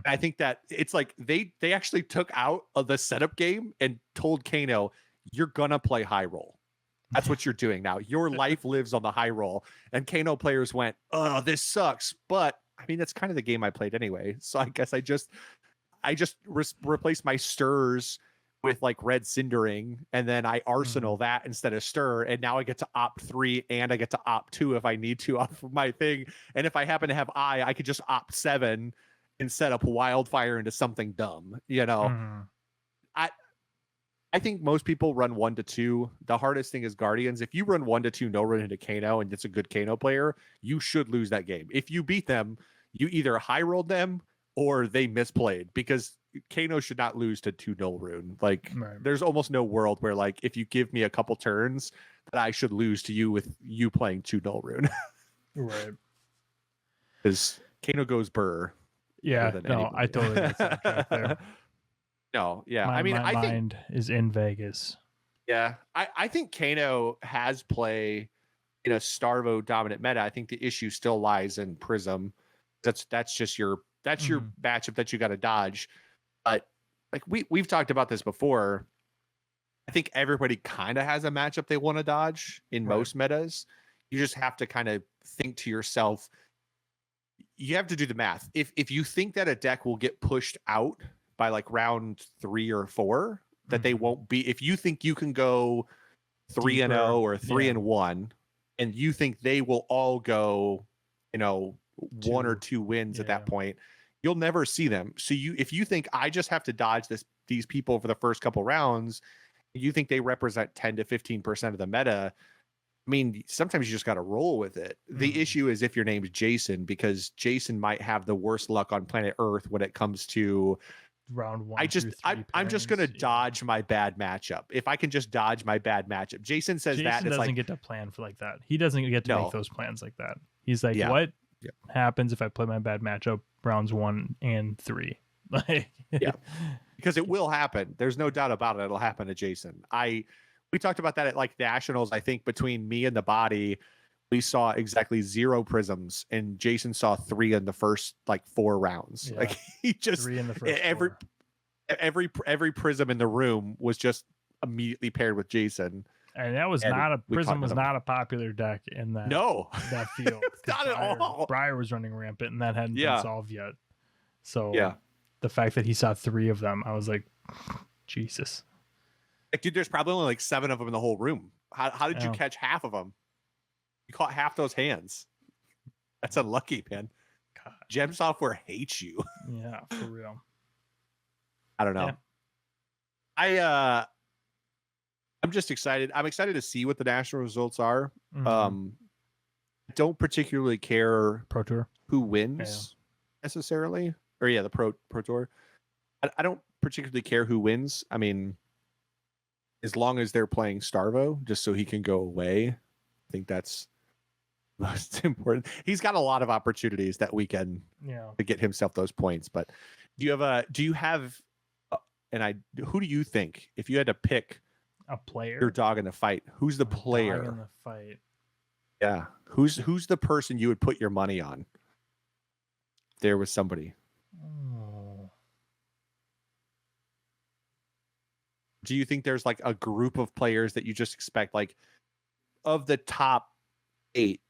I think that it's like they actually took out of the setup game and told Kano, you're gonna play high roll. That's what you're doing now. Your life lives on the high roll. And Kano players went, oh, this sucks. But I mean, that's kind of the game I played anyway. So I guess I just replaced my stirs with like red cindering, and then I arsenal that instead of stir, and now I get to opt 3 and I get to opt 2 if I need to off of my thing. And if I happen to have I could just opt 7 and set up wildfire into something dumb. I think most people run 1 to 2. The hardest thing is Guardians. If you run 1 to 2 no run into Kano and it's a good Kano player, you should lose that game. If you beat them, you either high rolled them or they misplayed, because Kano should not lose to 2 null rune. Like there's almost no world where like if you give me a couple turns that I should lose to you with you playing 2 null rune. Right. Because Kano goes burr. Yeah, no, I totally get that there. No, yeah. My I think mind is in Vegas. Yeah, I think Kano has play in a Starvo dominant meta. I think the issue still lies in Prism. That's just your matchup that you got to dodge. But like we've talked about this before. I think everybody kind of has a matchup they want to dodge in most metas. You just have to kind of think to yourself. You have to do the math. If you think that a deck will get pushed out by like round 3 or 4, that they won't be. If you think you can go 3-0 or 3-1, and you think they will all go, 1 or 2 wins at that point, you'll never see them. So if you think I just have to dodge these people for the first couple rounds, you think they represent 10 to 15% of the meta. I mean, sometimes you just got to roll with it. The issue is if your name's Jason, because Jason might have the worst luck on planet Earth when it comes to round 1. I'm just going to dodge my bad matchup. If I can just dodge my bad matchup. Jason says that. Jason doesn't get to plan for like that. He doesn't get to make those plans like that. He's like, what happens if I play my bad matchup rounds 1 and 3? Like, because it will happen. There's no doubt about it. It'll happen to Jason. We talked about that at like Nationals. I think between me and the body, we saw exactly 0 prisms, and Jason saw 3 in the first like 4 rounds. Like he just 3 in the first every prism in the room was just immediately paired with Jason. And that was And not a we Prism caught was them. not a popular deck in that No, that field. not at all. Briar was running rampant, and that hadn't been Yeah, solved yet. So yeah. the fact that he saw 3 of them, I was like, Jesus. Like, dude, there's probably only like 7 of them in the whole room. How did you Yeah. catch half of them? You caught half those hands. That's unlucky, man. God. Gem Software hates you. Yeah, for real. I don't know. Yeah. I'm just excited. I'm excited to see what the national results are. Mhm. I don't particularly care Pro Tour. who wins necessarily. Or the Pro Tour. I don't particularly care who wins. I mean, as long as they're playing Starvo, just so he can go away, I think that's most important. He's got a lot of opportunities that weekend to get himself those points. But do you have who do you think, if you had to pick a player, your dog in the fight, who's the player dog in the fight? Yeah, who's the person you would put your money on? There was somebody. Oh. Do you think there's like a group of players that you just expect, like, of the top 8?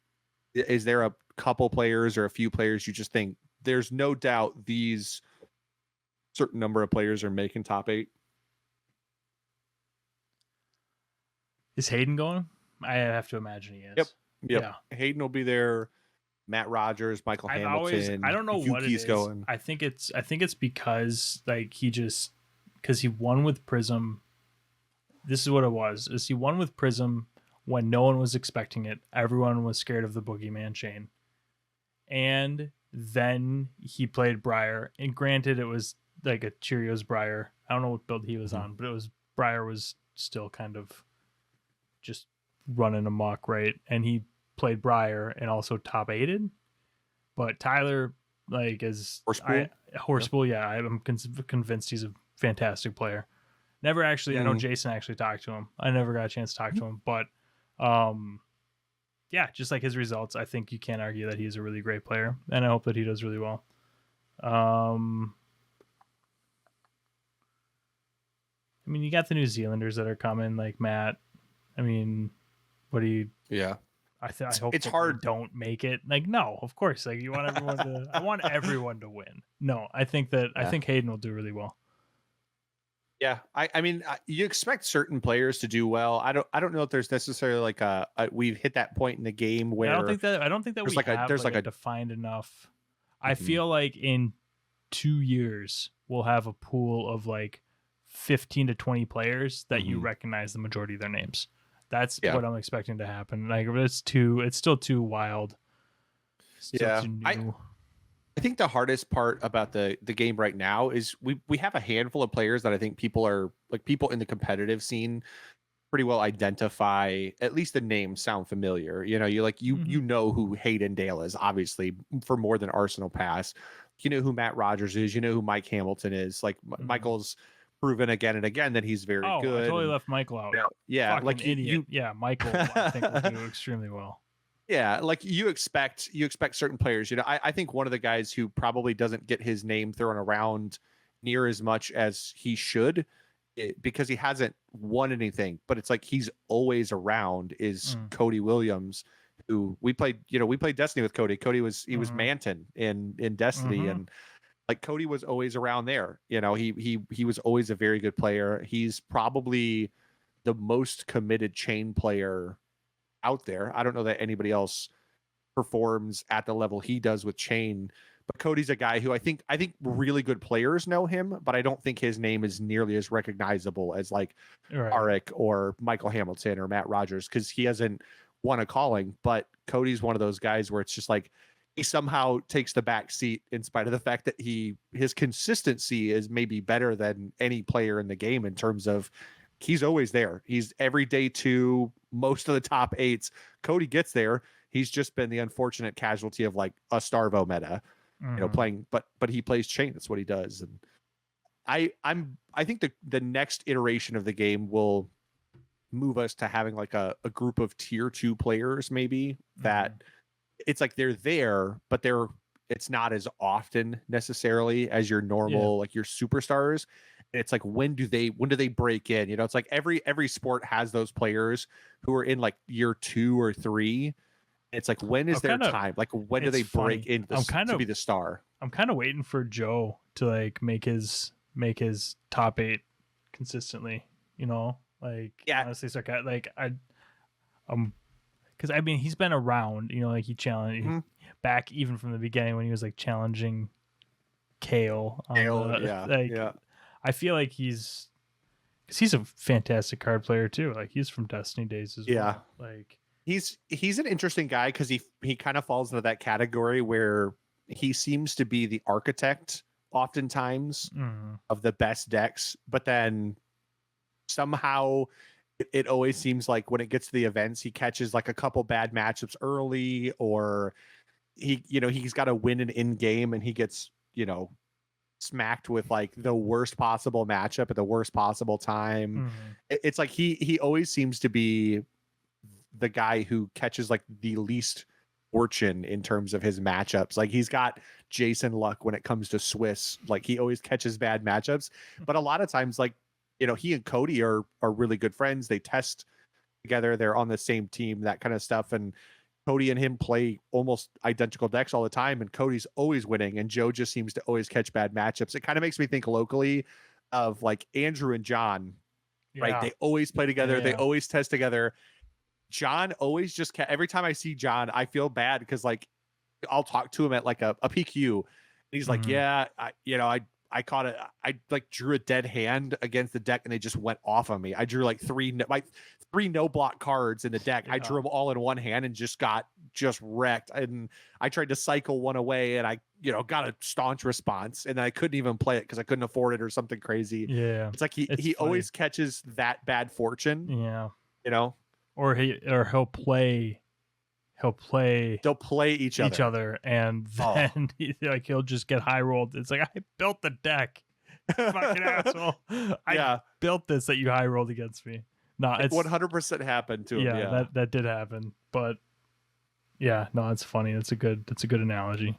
Is there a couple players or a few players you just think there's no doubt these certain number of players are making top 8? Is Hayden going? I have to imagine he is. Yep. Yeah. Hayden will be there. Matt Rogers, Michael Hamilton. I don't know what it is. Going. I think it's because like because he won with Prism. This is what it was. Is he won with Prism when no one was expecting it. Everyone was scared of the Boogeyman chain. And then he played Briar. And granted, it was like a Cheerios Briar. I don't know what build he was on, but Briar was still kind of just running amok, right? And he played Briar and also top 8'd. But Tyler, like, is Horsepool, I'm convinced he's a fantastic player. Never actually, I know Jason actually talked to him. I never got a chance to talk to him, but just like his results, I think you can't argue that he's a really great player, and I hope that he does really well. I mean, you got the New Zealanders that are coming, like Matt. I mean, what do you? Yeah. I hope it's hard. Don't make it. Like, no, of course. Like, you want everyone to. I want everyone to win. No, I think Hayden will do really well. Yeah, I mean, you expect certain players to do well. I don't know if there's necessarily like we've hit that point in the game where I don't think that we have a defined enough. I feel like in 2 years we'll have a pool of like 15 to 20 players that you recognize the majority of their names. That's what I'm expecting to happen. Like, it's still too wild. Still too new. I think the hardest part about the game right now is we have a handful of players that I think people in the competitive scene pretty well identify. At least the names sound familiar. You know who Hayden Dale is, obviously, for more than Arsenal Pass. You know who Matt Rogers is. You know who Mike Hamilton is. Like, Michael's proven again and again that he's very good. I totally left Michael out. Yeah, fucking like idiot. Michael, I think will do extremely well. Yeah, like you expect certain players. I think one of the guys who probably doesn't get his name thrown around near as much as he should, because he hasn't won anything, but it's like he's always around, is Cody Williams, who we played Destiny with Cody. Cody was Manton in Destiny, and like Cody was always around there. He was always a very good player. He's probably the most committed chain player out there. I don't know that anybody else performs at the level he does with chain, but Cody's a guy who I think really good players know him, but I don't think his name is nearly as recognizable as like Arik or Michael Hamilton or Matt Rogers, because he hasn't won a calling. But Cody's one of those guys where it's just like he somehow takes the back seat in spite of the fact that his consistency is maybe better than any player in the game in terms of he's always there. He's every day to most of the top 8s. Cody gets there. He's just been the unfortunate casualty of like a Starvo meta, playing, but he plays chain. That's what he does. And I think the next iteration of the game will move us to having like a group of tier 2 players, maybe, that it's like they're there, but it's not as often necessarily as your normal, like your superstars. It's like when do they break in? It's like every sport has those players who are in like year 2 or 3. It's like when is their time? Like when do it's they break funny. into to be the star? I'm kind of waiting for Joe to like make his top 8 consistently, like Yeah. honestly, so like because I mean he's been around, like he challenged back even from the beginning when he was like challenging Kale on yeah. I feel like he's a fantastic card player too. Like he's from Destiny days as well. Like he's an interesting guy because he kind of falls into that category where he seems to be the architect oftentimes of the best decks, but then somehow it always seems like when it gets to the events, he catches like a couple bad matchups early, or he's got to win an in game and he gets, smacked with like the worst possible matchup at the worst possible time. It's like he always seems to be the guy who catches like the least fortune in terms of his matchups. Like he's got Jason luck when it comes to Swiss. Like he always catches bad matchups, but a lot of times, like, he and Cody are really good friends. They test together. They're on the same team, that kind of stuff. And Cody and him play almost identical decks all the time, and Cody's always winning, and Joe just seems to always catch bad matchups. It kind of makes me think locally of like Andrew and John, right? They always play together. They always test together. John always just every time I see John, I feel bad because like I'll talk to him at like a PQ, and he's like, "Yeah, I caught it. I like drew a dead hand against the deck, and they just went off on me. I drew like three no block cards in the deck. I drew them all in one hand and just got wrecked. And I tried to cycle one away, and I got a staunch response, and then I couldn't even play it because I couldn't afford it or something crazy. Yeah, it's like he always catches that bad fortune. Yeah, or they'll play each other, and then he'll just get high rolled. It's like, I built the deck, fucking asshole. I built this that you high rolled against me. No, it's 100% happened to him. Yeah, that did happen. But yeah, no, it's funny. That's a good analogy.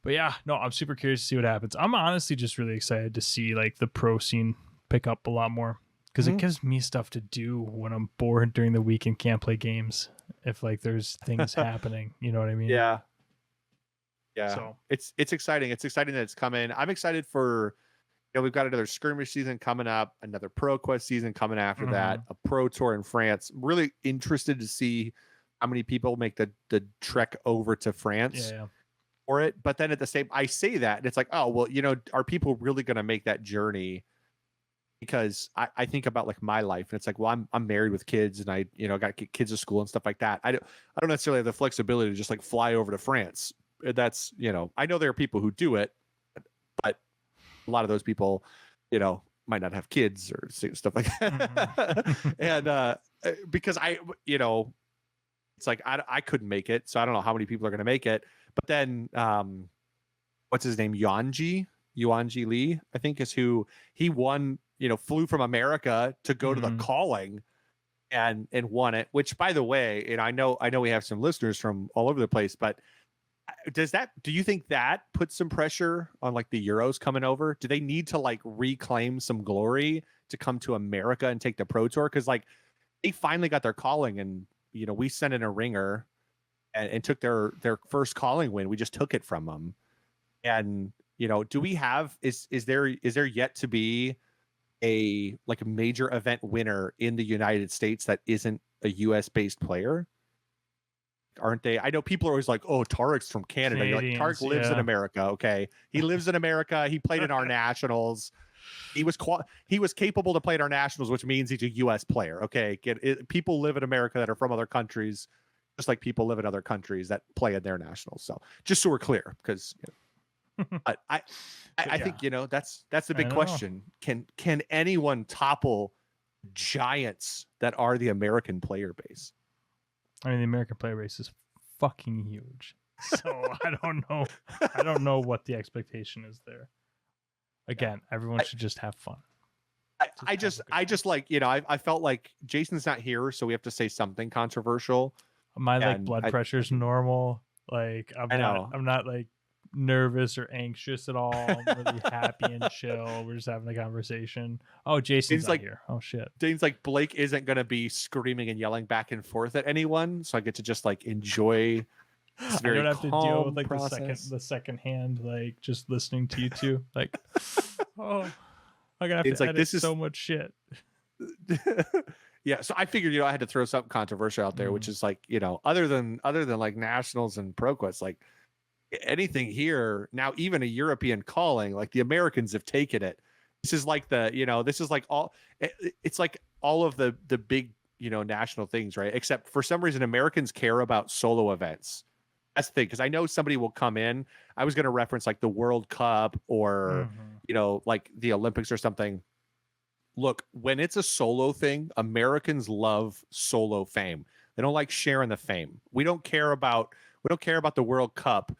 But yeah, no, I'm super curious to see what happens. I'm honestly just really excited to see like the pro scene pick up a lot more, because it gives me stuff to do when I'm bored during the week and can't play games. If like there's things happening, you know what I mean? Yeah. So it's exciting. It's exciting that it's coming. I'm excited for, we've got another skirmish season coming up, another Pro Quest season coming after that, a Pro Tour in France. I'm really interested to see how many people make the trek over to France for it. But then I say that and it's like, oh, well, are people really going to make that journey? Because I think about like my life, and it's like, well, I'm married with kids, and I got kids to school and stuff like that. I don't necessarily have the flexibility to just like fly over to France. That's, I know there are people who do it, but a lot of those people, might not have kids or stuff like that. And because it's like I couldn't make it, so I don't know how many people are going to make it. But then what's his name, Yuanji Lee, I think, is who he won, flew from America to go to the calling and won it, which, by the way, I know we have some listeners from all over the place, but do you think that puts some pressure on like the Euros coming over? Do they need to like reclaim some glory to come to America and take the Pro Tour? Because like they finally got their calling, and we sent in a ringer and took their first calling win. We just took it from them. And do we have is there yet to be a like a major event winner in the United States that isn't a US based player? Aren't they? I know people are always like, oh, Tarek's from Canada. You're like, Tarek lives in America. Okay, he lives in America. He played in our nationals. He was capable to play in our nationals, which means he's a US player. Okay, people live in America that are from other countries, just like people live in other countries that play in their nationals. So just so we're clear, because I think that's the big question. Can anyone topple giants that are the American player base? I mean, the American player base is fucking huge. So I don't know what the expectation is there. Again, everyone should just have fun. I just like, I felt like Jason's not here, so we have to say something controversial. My blood pressure's normal. Like I'm not like nervous or anxious at all. I'm really happy and chill. We're just having a conversation. Oh, Jason's not here. Oh shit. Dane's like, Blake isn't going to be screaming and yelling back and forth at anyone, so I get to just like enjoy this very I don't have to deal with like process. the second hand, like just listening to you two. Like, oh, I'm gonna have It's to like, edit this is so much shit. Yeah, so I figured, I had to throw something controversial out there, which is like, other than like nationals and ProQuest, like anything here now, even a European calling, like the Americans have taken it. This is like this is like it's like all of the big, national things, right? Except for some reason, Americans care about solo events. That's the thing, because I know somebody will come in. I was going to reference like the World Cup or, like the Olympics or something. Look, when it's a solo thing, Americans love solo fame. They don't like sharing the fame. We don't care about the World Cup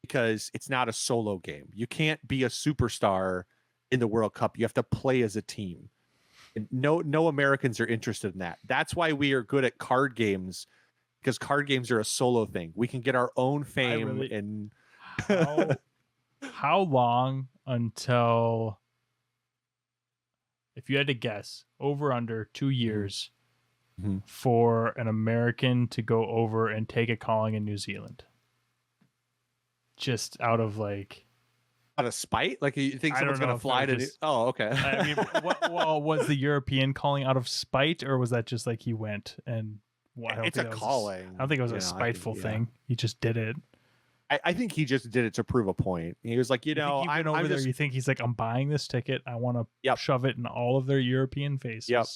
because it's not a solo game. You can't be a superstar in the World Cup. You have to play as a team. And no Americans are interested in that. That's why we are good at card games, because card games are a solo thing. We can get our own fame. And how long until, if you had to guess, over under 2 years for an American to go over and take a calling in New Zealand? Just out of spite? Like, you think someone's going to fly to... Oh, okay. I mean, was the European calling out of spite, or was that just like he went and... It's a calling. I don't think it was a spiteful thing. He just did it. I think he just did it to prove a point. He was like, I'm over there. You think he's like, I'm buying this ticket. I want to shove it in all of their European faces. Yep.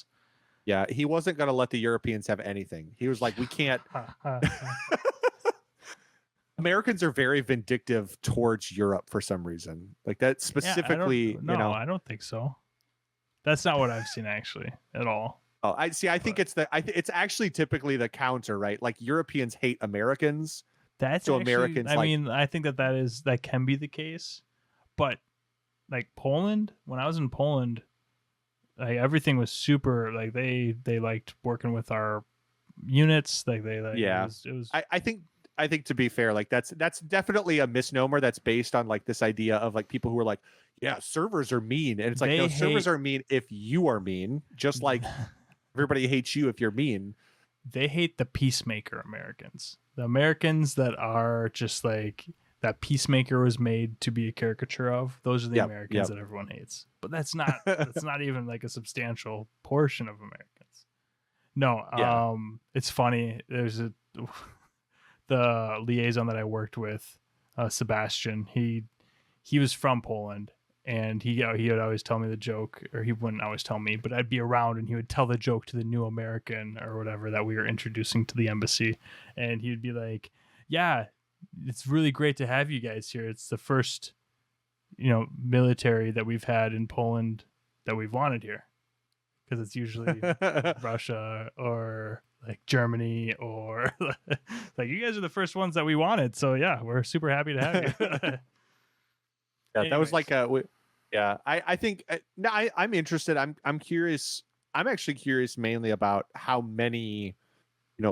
Yeah, he wasn't going to let the Europeans have anything. He was like, we can't... Americans are very vindictive towards Europe for some reason. Like that specifically. I don't think so. That's not what I've seen actually at all. Oh, I think it's actually typically the counter, right? Like Europeans hate Americans. That's so actually, Americans. I mean, I think that can be the case, but like Poland, when I was in Poland, like everything was super. Like they liked working with our units. Like they like yeah. It was I think, to be fair, like that's definitely a misnomer that's based on like this idea of like people who are like, yeah, servers are mean, and it's like, no, servers are mean if you are mean, just like everybody hates you if you're mean. They hate the peacemaker Americans. The Americans that are just like that Peacemaker was made to be a caricature of. Those are the Americans that everyone hates. But that's not even like a substantial portion of Americans. No, it's funny. There's the liaison that I worked with, Sebastian. He was from Poland, and he would always tell me the joke, or he wouldn't always tell me, but I'd be around and he would tell the joke to the new American or whatever that we were introducing to the embassy, and he'd be like, yeah, it's really great to have you guys here. It's the first military that we've had in Poland that we've wanted here, because it's usually Russia or like Germany, or like, you guys are the first ones that we wanted, so yeah, we're super happy to have you. Yeah, that was like I think I'm interested. I'm curious. I'm actually curious mainly about how many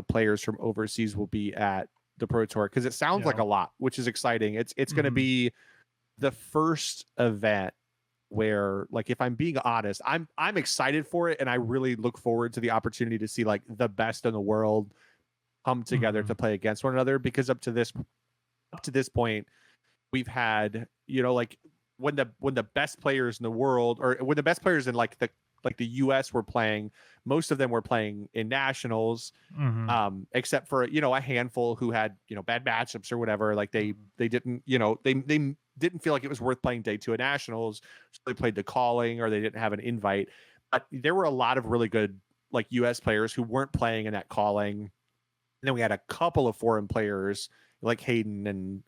players from overseas will be at the Pro Tour, because it sounds like a lot, which is exciting. It's going to be the first event where, like, if I'm being honest, I'm excited for it, and I really look forward to the opportunity to see like the best in the world come together to play against one another, because up to this point we've had like when the best players in the world, or when the best players in like the US were playing, most of them were playing in nationals, except for a handful who had bad matchups or whatever. Like they didn't they didn't feel like it was worth playing day 2 at nationals, so they played the calling, or they didn't have an invite. But there were a lot of really good like US players who weren't playing in that calling, and then we had a couple of foreign players like Hayden and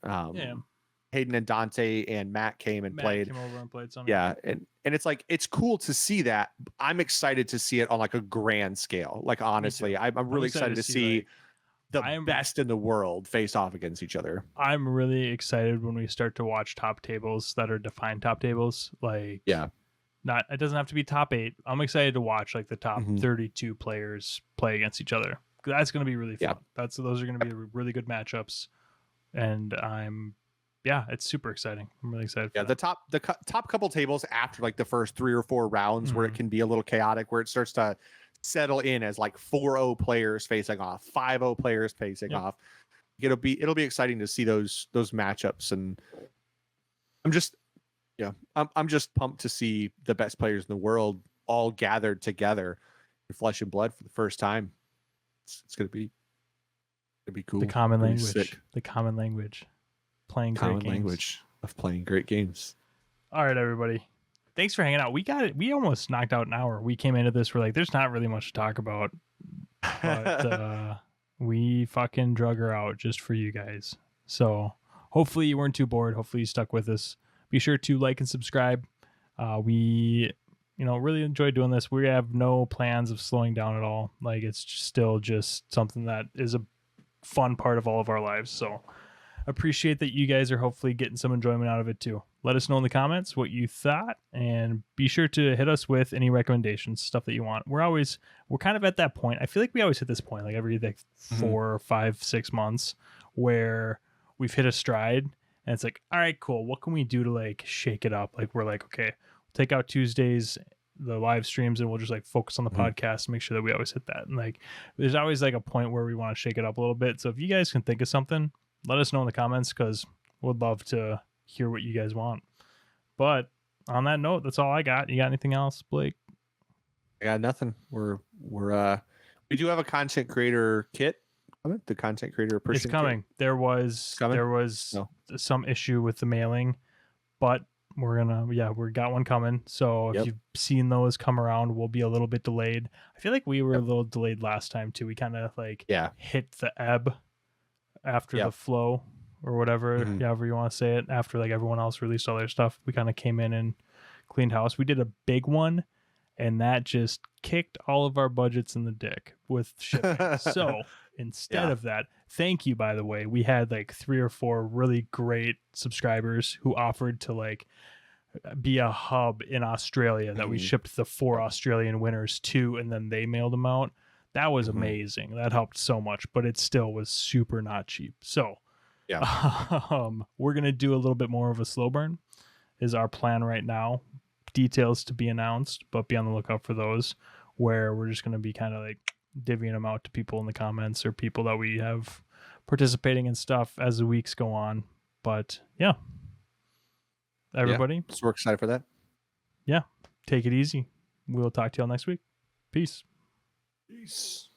Dante and Matt came over and played some. Yeah, and it's like, it's cool to see that. I'm excited to see it on like a grand scale. Like, honestly, I'm really excited to see like, the best in the world face off against each other. I'm really excited when we start to watch top tables that are defined top tables. Like, it doesn't have to be top 8. I'm excited to watch like the top 32 players play against each other. That's going to be really fun. Those are going to be really good matchups, and I'm yeah, it's super exciting. I'm really excited. Yeah, the top couple tables after like the first 3 or 4 rounds where it can be a little chaotic, where it starts to settle in as like 4-0 players facing off, 5-0 players facing off. It'll be exciting to see those matchups, and I'm just I'm just pumped to see the best players in the world all gathered together in flesh and blood for the first time. It's gonna be cool. The common language. Sick. The common language. Playing Common great games. language of playing great games. All right, everybody. Thanks for hanging out. We got it. We almost knocked out an hour. We came into this. We're like, there's not really much to talk about, but we fucking drug her out just for you guys. So hopefully you weren't too bored. Hopefully you stuck with us. Be sure to like and subscribe. We, really enjoy doing this. We have no plans of slowing down at all. Like, it's still just something that is a fun part of all of our lives. So appreciate that you guys are hopefully getting some enjoyment out of it too. Let us know in the comments what you thought, and be sure to hit us with any recommendations, stuff that you want. We're kind of at that point. I feel like we always hit this point, like every 4, 5, 6 months, where we've hit a stride, and it's like, all right, cool. What can we do to like shake it up? Like, we're like, okay, we'll take out Tuesdays, the live streams, and we'll just like focus on the podcast and make sure that we always hit that. And like, there's always like a point where we want to shake it up a little bit. So if you guys can think of something, let us know in the comments, because we'd love to hear what you guys want. But on that note, that's all I got. You got anything else, Blake? I got nothing. We do have a content creator kit. The content creator It's coming. Kit. There was some issue with the mailing, but we got one coming. So if you've seen those come around, we'll be a little bit delayed. I feel like we were a little delayed last time too. We kind of hit the ebb after the flow, or whatever, however you want to say it, after like everyone else released all their stuff. We kind of came in and cleaned house. We did a big one, and that just kicked all of our budgets in the dick with shipping. So instead of that, thank you, by the way. We had like 3 or 4 really great subscribers who offered to like be a hub in Australia that we shipped the 4 Australian winners to, and then they mailed them out. That was amazing. That helped so much, but it still was super not cheap. So we're going to do a little bit more of a slow burn is our plan right now. Details to be announced, but be on the lookout for those, where we're just going to be kind of like divvying them out to people in the comments or people that we have participating in stuff as the weeks go on. But everybody. So we're excited for that. Yeah. Take it easy. We'll talk to y'all next week. Peace. Peace.